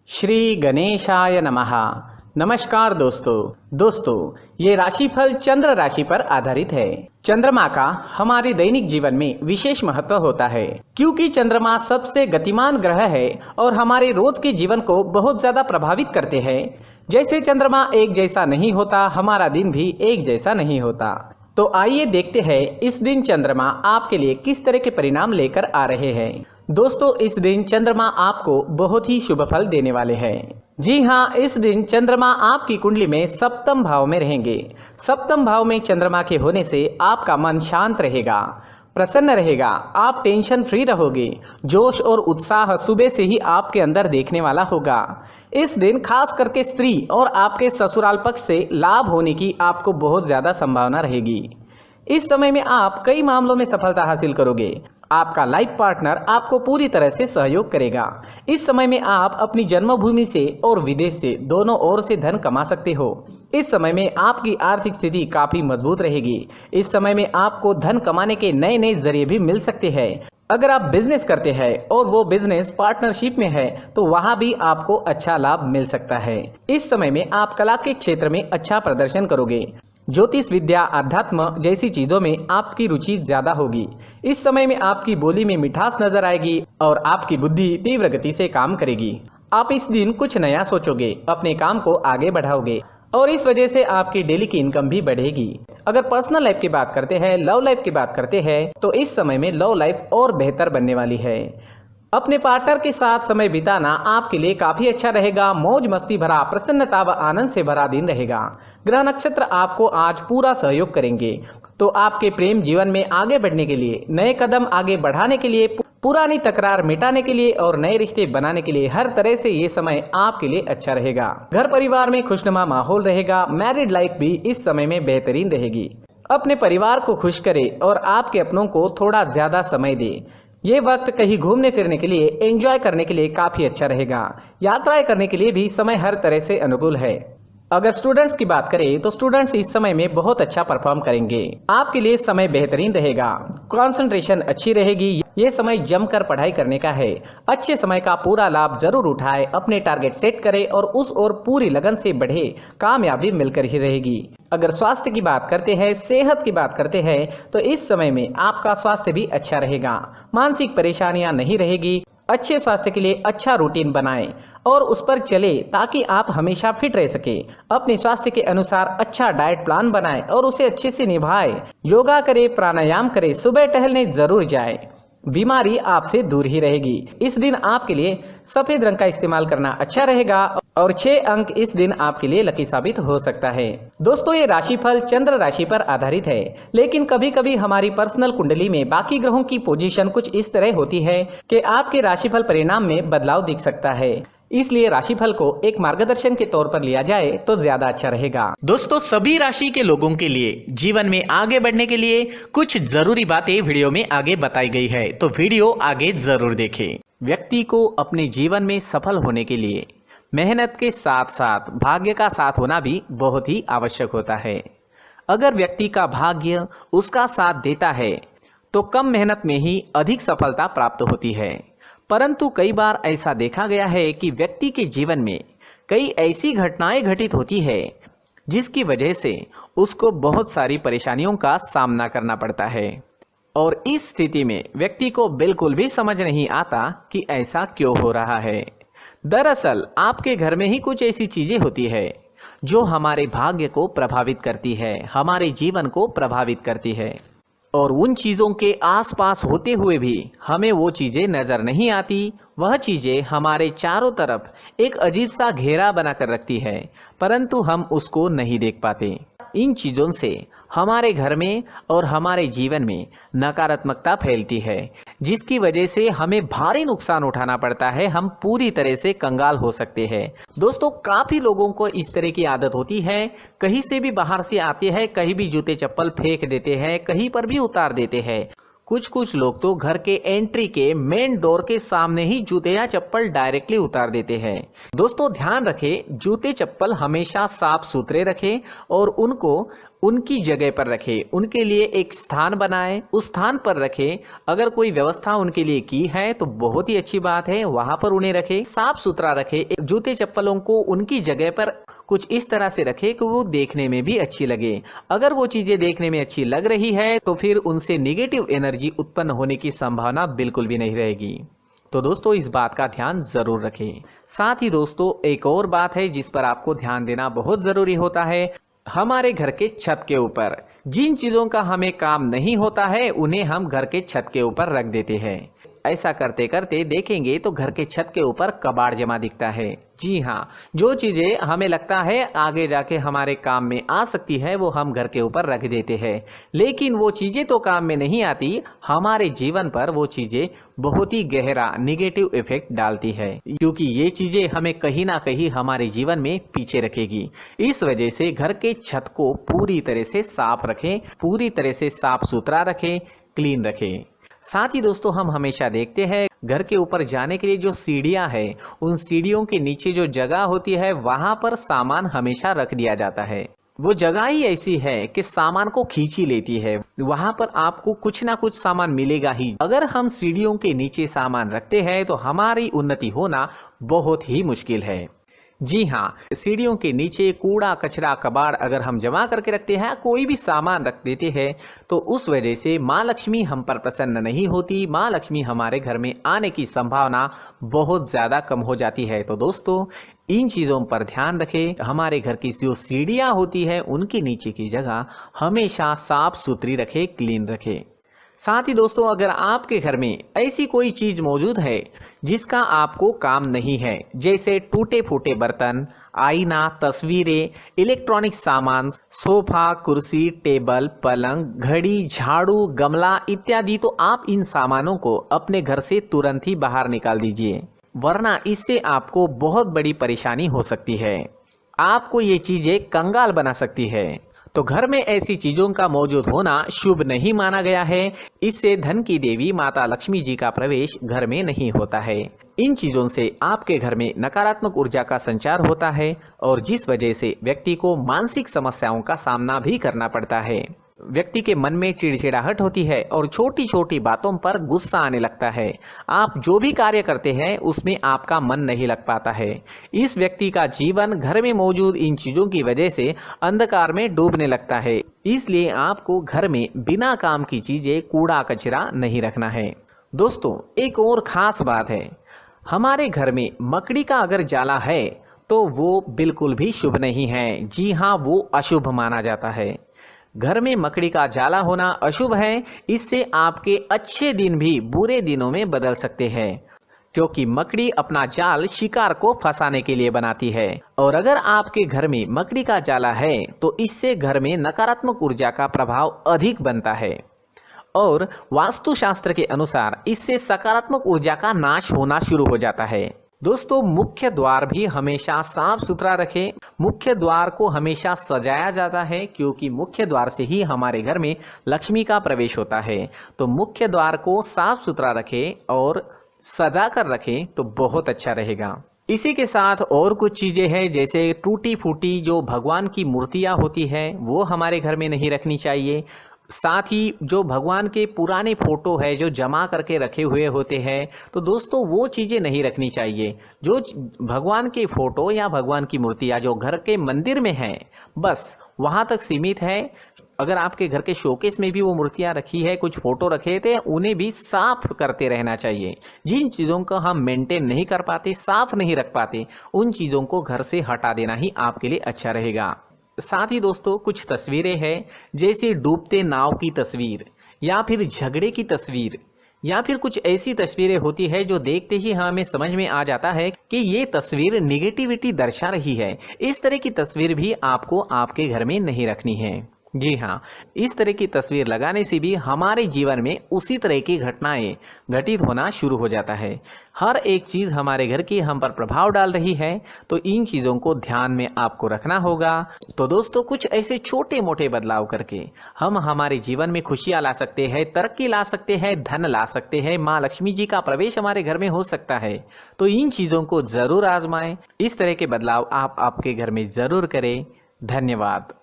श्री गणेशाय नमः। नमस्कार दोस्तों ये राशिफल चंद्र राशि पर आधारित है। चंद्रमा का हमारे दैनिक जीवन में विशेष महत्व होता है क्योंकि चंद्रमा सबसे गतिमान ग्रह है और हमारे रोज के जीवन को बहुत ज्यादा प्रभावित करते हैं। जैसे चंद्रमा एक जैसा नहीं होता, हमारा दिन भी एक जैसा नहीं होता। तो आइए देखते हैं इस दिन चंद्रमा आपके लिए किस तरह के परिणाम लेकर आ रहे हैं। दोस्तों, इस दिन चंद्रमा आपको बहुत ही शुभ फल देने वाले हैं। जी हाँ, इस दिन चंद्रमा आपकी कुंडली में सप्तम भाव में रहेंगे। सप्तम भाव में चंद्रमा के होने से आपका मन शांत रहेगा, प्रसन्न रहेगा, आप टेंशन फ्री रहोगे। जोश और उत्साह सुबह से ही आपके अंदर देखने वाला होगा। इस दिन खास करके स्त्री और आपके ससुराल पक्ष से लाभ होने की आपको बहुत ज्यादा संभावना रहेगी। इस समय में आप कई मामलों में सफलता हासिल करोगे। आपका लाइफ पार्टनर आपको पूरी तरह से सहयोग करेगा। इस समय में आप अपनी जन्मभूमि से और विदेश से दोनों ओर से धन कमा सकते हो। इस समय में आपकी आर्थिक स्थिति काफी मजबूत रहेगी। इस समय में आपको धन कमाने के नए नए जरिए भी मिल सकते हैं। अगर आप बिजनेस करते हैं और वो बिजनेस पार्टनरशिप में है तो वहां भी आपको अच्छा लाभ मिल सकता है। इस समय में आप कला के क्षेत्र में अच्छा प्रदर्शन करोगे। ज्योतिष विद्या, अध्यात्म जैसी चीजों में आपकी रुचि ज्यादा होगी। इस समय में आपकी बोली में मिठास नजर आएगी और आपकी बुद्धि तीव्र गति से काम करेगी। आप इस दिन कुछ नया सोचोगे, अपने काम को आगे बढ़ाओगे और इस वजह से आपकी डेली की इनकम भी बढ़ेगी। अगर पर्सनल लाइफ की बात करते हैं, लव लाइफ की बात करते हैं तो इस समय में लव लाइफ और बेहतर बनने वाली है। अपने पार्टनर के साथ समय बिताना आपके लिए काफी अच्छा रहेगा। मौज मस्ती भरा, प्रसन्नता व आनंद से भरा दिन रहेगा। ग्रह नक्षत्र आपको आज पूरा सहयोग करेंगे। तो आपके प्रेम जीवन में आगे बढ़ने के लिए, नए कदम आगे बढ़ाने के लिए, पुरानी तकरार मिटाने के लिए और नए रिश्ते बनाने के लिए हर तरह से ये समय आपके लिए अच्छा रहेगा। घर परिवार में खुशनुमा माहौल रहेगा। मैरिड लाइफ भी इस समय में बेहतरीन रहेगी। अपने परिवार को खुश करे और आपके अपनों को थोड़ा ज्यादा समय दे। ये वक्त कहीं घूमने फिरने के लिए, एंजॉय करने के लिए काफी अच्छा रहेगा। यात्राएं करने के लिए भी समय हर तरह से अनुकूल है। अगर स्टूडेंट्स की बात करें तो स्टूडेंट्स इस समय में बहुत अच्छा परफॉर्म करेंगे। आपके लिए समय बेहतरीन रहेगा। कंसंट्रेशन अच्छी रहेगी। ये समय जमकर पढ़ाई करने का है। अच्छे समय का पूरा लाभ जरूर उठाए। अपने टारगेट सेट करें और उस ओर पूरी लगन से बढ़े। कामयाबी मिलकर ही रहेगी। अगर स्वास्थ्य की बात करते हैं, सेहत की बात करते हैं तो इस समय में आपका स्वास्थ्य भी अच्छा रहेगा। मानसिक परेशानियां नहीं रहेगी। अच्छे स्वास्थ्य के लिए अच्छा रूटीन बनाएं और उस पर चले ताकि आप हमेशा फिट रह सके। अपने स्वास्थ्य के अनुसार अच्छा डाइट प्लान बनाएं और उसे अच्छे से निभाएं। योगा करें, प्राणायाम करें, सुबह टहलने जरूर जाएं। बीमारी आपसे दूर ही रहेगी। इस दिन आपके लिए सफेद रंग का इस्तेमाल करना अच्छा रहेगा और 6 अंक इस दिन आपके लिए लकी साबित हो सकता है। दोस्तों, ये राशिफल चंद्र राशि पर आधारित है, लेकिन कभी कभी हमारी पर्सनल कुंडली में बाकी ग्रहों की पोजीशन कुछ इस तरह होती है कि आपके राशिफल परिणाम में बदलाव दिख सकता है। इसलिए राशिफल को एक मार्गदर्शन के तौर पर लिया जाए तो ज्यादा अच्छा रहेगा। दोस्तों, सभी राशि के लोगों के लिए जीवन में आगे बढ़ने के लिए कुछ जरूरी बातें वीडियो में आगे बताई गई है, तो वीडियो आगे जरूर देखें। व्यक्ति को अपने जीवन में सफल होने के लिए मेहनत के साथ साथ भाग्य का साथ होना भी बहुत ही आवश्यक होता है। अगर व्यक्ति का भाग्य उसका साथ देता है तो कम मेहनत में ही अधिक सफलता प्राप्त होती है। परंतु कई बार ऐसा देखा गया है कि व्यक्ति के जीवन में कई ऐसी घटनाएं घटित होती है जिसकी वजह से उसको बहुत सारी परेशानियों का सामना करना पड़ता है और इस स्थिति में व्यक्ति को बिल्कुल भी समझ नहीं आता कि ऐसा क्यों हो रहा है। दरअसल आपके घर में ही कुछ ऐसी चीजें होती है जो हमारे भाग्य को प्रभावित करती है, हमारे जीवन को प्रभावित करती है और उन चीज़ों के आसपास होते हुए भी हमें वो चीज़ें नज़र नहीं आती। वह चीज़ें हमारे चारों तरफ एक अजीब सा घेरा बनाकर रखती है, परंतु हम उसको नहीं देख पाते। इन चीज़ों से हमारे घर में और हमारे जीवन में नकारात्मकता फैलती है, जिसकी वजह से हमें भारी नुकसान उठाना पड़ता है। हम पूरी तरह से कंगाल हो सकते हैं। दोस्तों, काफ़ी लोगों को इस तरह की आदत होती है। कहीं से भी बाहर से आते हैं, कहीं भी जूते चप्पल फेंक देते हैं, कहीं पर भी उतार देते हैं। कुछ कुछ लोग तो घर के एंट्री के मेन डोर के सामने ही जूते या चप्पल डायरेक्टली उतार देते हैं। दोस्तों ध्यान रखें, जूते चप्पल हमेशा साफ सुथरे रखें और उनको उनकी जगह पर रखें। उनके लिए एक स्थान बनाएं, उस स्थान पर रखें। अगर कोई व्यवस्था उनके लिए की है तो बहुत ही अच्छी बात है, वहां पर उन्हें रखें, साफ सुथरा रखें। जूते चप्पलों को उनकी जगह पर कुछ इस तरह से रखें कि वो देखने में भी अच्छी लगे। अगर वो चीजें देखने में अच्छी लग रही है तो फिर उनसे नेगेटिव एनर्जी उत्पन्न होने की संभावना बिल्कुल भी नहीं रहेगी। तो दोस्तों इस बात का ध्यान जरूर रखें। साथ ही दोस्तों एक और बात है जिस पर आपको ध्यान देना बहुत जरूरी होता है। हमारे घर के छत के ऊपर जिन चीजों का हमें काम नहीं होता है उन्हें हम घर के छत के ऊपर रख देते हैं। ऐसा करते करते देखेंगे तो घर के छत के ऊपर कबाड़ जमा दिखता है। जी हाँ, जो चीजें हमें लगता है आगे जाके हमारे काम में आ सकती है वो हम घर के ऊपर रख देते हैं, लेकिन वो चीजें तो काम में नहीं आती, हमारे जीवन पर वो चीजें बहुत ही गहरा निगेटिव इफेक्ट डालती है, क्योंकि ये चीजें हमें कहीं ना कहीं हमारे जीवन में पीछे रखेगी। इस वजह से घर के छत को पूरी तरह से साफ रखें, पूरी तरह से साफ सुथरा रखें, क्लीन रखें। साथ ही दोस्तों हम हमेशा देखते हैं घर के ऊपर जाने के लिए जो सीढ़ियां हैं, उन सीढ़ियों के नीचे जो जगह होती है वहां पर सामान हमेशा रख दिया जाता है। वो जगह ही ऐसी है कि सामान को खींच ही लेती है, वहां पर आपको कुछ ना कुछ सामान मिलेगा ही। अगर हम सीढ़ियों के नीचे सामान रखते हैं तो हमारी उन्नति होना बहुत ही मुश्किल है। जी हाँ, सीढ़ियों के नीचे कूड़ा कचरा कबाड़ अगर हम जमा करके रखते हैं, कोई भी सामान रख देते हैं, तो उस वजह से माँ लक्ष्मी हम पर प्रसन्न नहीं होती, माँ लक्ष्मी हमारे घर में आने की संभावना बहुत ज़्यादा कम हो जाती है। तो दोस्तों इन चीज़ों पर ध्यान रखें। हमारे घर की जो सीढ़ियाँ होती है उनके नीचे की जगह हमेशा साफ सुथरी रखें, क्लीन रखें। साथ ही दोस्तों अगर आपके घर में ऐसी कोई चीज मौजूद है जिसका आपको काम नहीं है, जैसे टूटे फूटे बर्तन, आईना, तस्वीरें, इलेक्ट्रॉनिक सामान, सोफा, कुर्सी, टेबल, पलंग, घड़ी, झाड़ू, गमला इत्यादि, तो आप इन सामानों को अपने घर से तुरंत ही बाहर निकाल दीजिए, वरना इससे आपको बहुत बड़ी परेशानी हो सकती है। आपको ये चीजें कंगाल बना सकती है। तो घर में ऐसी चीजों का मौजूद होना शुभ नहीं माना गया है। इससे धन की देवी माता लक्ष्मी जी का प्रवेश घर में नहीं होता है। इन चीजों से आपके घर में नकारात्मक ऊर्जा का संचार होता है और जिस वजह से व्यक्ति को मानसिक समस्याओं का सामना भी करना पड़ता है। व्यक्ति के मन में चिड़चिड़ाहट होती है और छोटी छोटी बातों पर गुस्सा आने लगता है। आप जो भी कार्य करते हैं उसमें आपका मन नहीं लग पाता है। इस व्यक्ति का जीवन घर में मौजूद इन चीजों की वजह से अंधकार में डूबने लगता है। इसलिए आपको घर में बिना काम की चीजें, कूड़ा कचरा नहीं रखना है। दोस्तों एक और खास बात है, हमारे घर में मकड़ी का अगर जाला है तो वो बिल्कुल भी शुभ नहीं है। जी हाँ, वो अशुभ माना जाता है। घर में मकड़ी का जाला होना अशुभ है। इससे आपके अच्छे दिन भी बुरे दिनों में बदल सकते हैं, क्योंकि मकड़ी अपना जाल शिकार को फंसाने के लिए बनाती है। और अगर आपके घर में मकड़ी का जाला है तो इससे घर में नकारात्मक ऊर्जा का प्रभाव अधिक बनता है और वास्तुशास्त्र के अनुसार इससे सकारात्मक ऊर्जा का नाश होना शुरू हो जाता है। दोस्तों मुख्य द्वार भी हमेशा साफ सुथरा रखें। मुख्य द्वार को हमेशा सजाया जाता है, क्योंकि मुख्य द्वार से ही हमारे घर में लक्ष्मी का प्रवेश होता है। तो मुख्य द्वार को साफ सुथरा रखें और सजा कर रखें तो बहुत अच्छा रहेगा। इसी के साथ और कुछ चीजें हैं, जैसे टूटी फूटी जो भगवान की मूर्तियां होती है वो हमारे घर में नहीं रखनी चाहिए। साथ ही जो भगवान के पुराने फोटो है जो जमा करके रखे हुए होते हैं, तो दोस्तों वो चीज़ें नहीं रखनी चाहिए। जो भगवान के फोटो या भगवान की मूर्तियाँ जो घर के मंदिर में हैं बस वहाँ तक सीमित है। अगर आपके घर के शोकेस में भी वो मूर्तियाँ रखी है, कुछ फोटो रखे थे, उन्हें भी साफ करते रहना चाहिए। जिन चीज़ों को हम मेंटेन नहीं कर पाते, साफ नहीं रख पाते, उन चीज़ों को घर से हटा देना ही आपके लिए अच्छा रहेगा। साथ ही दोस्तों कुछ तस्वीरें हैं, जैसे डूबते नाव की तस्वीर या फिर झगड़े की तस्वीर या फिर कुछ ऐसी तस्वीरें होती है जो देखते ही हमें समझ में आ जाता है कि ये तस्वीर निगेटिविटी दर्शा रही है। इस तरह की तस्वीर भी आपको आपके घर में नहीं रखनी है। जी हाँ, इस तरह की तस्वीर लगाने से भी हमारे जीवन में उसी तरह की घटनाएं घटित होना शुरू हो जाता है। हर एक चीज़ हमारे घर की हम पर प्रभाव डाल रही है, तो इन चीज़ों को ध्यान में आपको रखना होगा। तो दोस्तों, कुछ ऐसे छोटे मोटे बदलाव करके हम हमारे जीवन में खुशियाँ ला सकते हैं, तरक्की ला सकते हैं, धन ला सकते हैं, माँ लक्ष्मी जी का प्रवेश हमारे घर में हो सकता है। तो इन चीज़ों को ज़रूर आजमाएं। इस तरह के बदलाव आप आपके घर में ज़रूर करें। धन्यवाद।